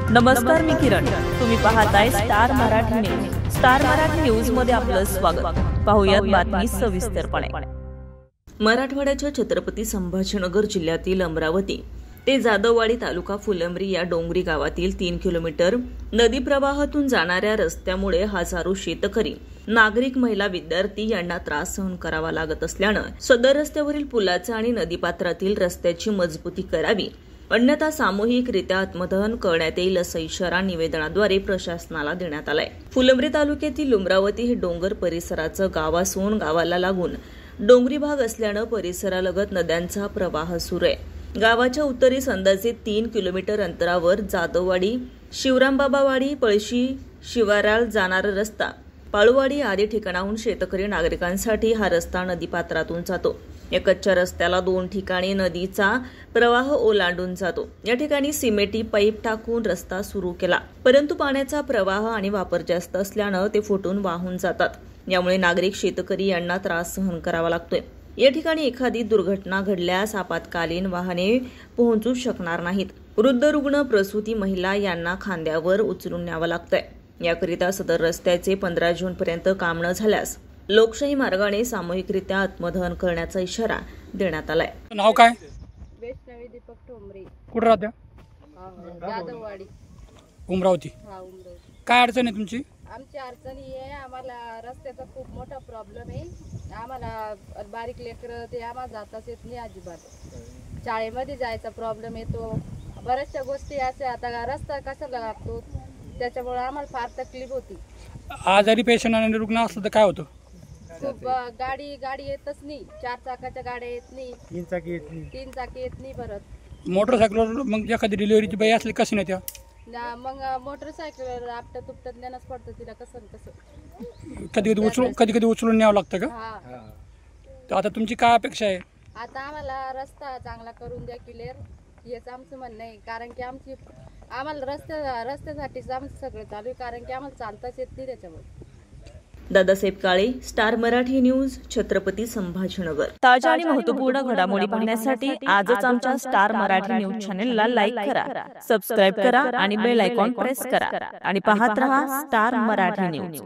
नमस्कार, मी किरण. तुम्ही पाहताय star Marathi news. Star Marathi news मध्ये आपलं स्वागत. पाहूयात बातमी सविस्तरपणे. मराठवाड्याच्या छत्रपती संभाजीनगर जिल्ह्यातील अमरावती ते जाधववाडी तालुका फुलंब्री या डोंगरी गावातील 3 किलोमीटर नदी प्रवाहातून जाणाऱ्या रस्त्यामुळे हजारो शेतकरी, नागरिक, महिला, विद्यार्थी यांना त्रास सहन करावा लागत असल्यानं सदर रस्त्यावरील पुलाचा आणि नदीपात्रातील रस्त्याची मजबूती करावी, अन्यथा सामूहिकरित्या आत्मदहन करण्यात येईल असा इशारा निवेदनाद्वारे प्रशासनाला देण्यात आलाय. फुलंब्री तालुक्यातील उमरावती हे डोंगर परिसराचं गाव असून गावाला लागून डोंगरी भाग असल्यानं परिसरालगत नद्यांचा प्रवाह सुरू आहे. गावाच्या उत्तरेस अंदाजे 3 किलोमीटर अंतरावर जाधववाडी, शिवरामबाबावाडी, पळशी शिवाराल जाणारा रस्ता, पाळूवाडी आदी ठिकाणाहून शेतकरी नागरिकांसाठी हा रस्ता नदीपात्रातून जातो. या कच्च्या रस्त्याला 2 ठिकाणी नदीचा प्रवाह ओलांडून जातो. या ठिकाणी सिमेंटी पाईप टाकून रस्ता सुरू केला, परंतु पाण्याचा प्रवाह आणि वापर जास्त असल्यानं ते फुटून वाहून जातात. यामुळे नागरिक, शेतकरी यांना त्रास सहन करावा लागतोय. या ठिकाणी एखादी दुर्घटना घडल्यास आपत्कालीन वाहने पोहोचू शकणार नाहीत. वृद्ध, रुग्ण, प्रसूती महिला यांना खांद्यावर उचलून न्यावं लागतंय. याकरिता सदर रस्त्याचे 15 जूनपर्यंत काम न झाल्यास लोकशाही मार्गाने सामूहिकरित्या आत्मदहन करण्याचा इशारा देण्यात आलाय. नाव काय? वैष्णवी दीपक ठोंबरे. कुठं राहत्या? जाधववाडी, उमरावती. उमरावती. काय अडचण आहे तुमची? आमची अडचण ही आहे, आम्हाला रस्त्याचा खूप मोठा प्रॉब्लेम आहे. आम्हाला बारीक लेकरं ते आम्हाला जाताच येत नाही अजिबात. शाळेमध्ये जायचा प्रॉब्लेम येतो. बऱ्याचशा गोष्टी अशा, आता रस्ता कशाला लागतो त्याच्यामुळे आम्हाला फार तकलीफ होती. आजारी पेशंट आणि रुग्ण असलं तर काय होतं? खूप गाडी येतच नाही. 4 चाकाच्या गाड्या येत नाही, 3 चाकी येत नाही. परत मोटरसायकलवर मग एखादी डिलिव्हरीची बाई असली कशी नाही त्या? मग मोटरसायकलवर आपटत तुपटत नेणंच पडतं तिला. कसं कधी कधी उचलून न्यावं लागतं का? हा. तर आता तुमची काय अपेक्षा आहे? आता आम्हाला रस्ता चांगला करून द्या, क्लिअर, हेच आमचं म्हणणं आहे. कारण की आम्हाला रस्त्यासाठीच आमचं सगळं चालू आहे. कारण की आम्हाला चालताच येत नाही त्याच्यामुळे. दादासाहेब काळे, स्टार मराठी न्यूज, छत्रपती संभाजीनगर. ताज्या आणि महत्त्वपूर्ण घडामोडी पाहण्यासाठी आजच आमच्या स्टार मराठी न्यूज चॅनेलला लाईक करा, सबस्क्राईब करा आणि बेल आयकॉन प्रेस करा आणि पाहत रहा स्टार मराठी न्यूज.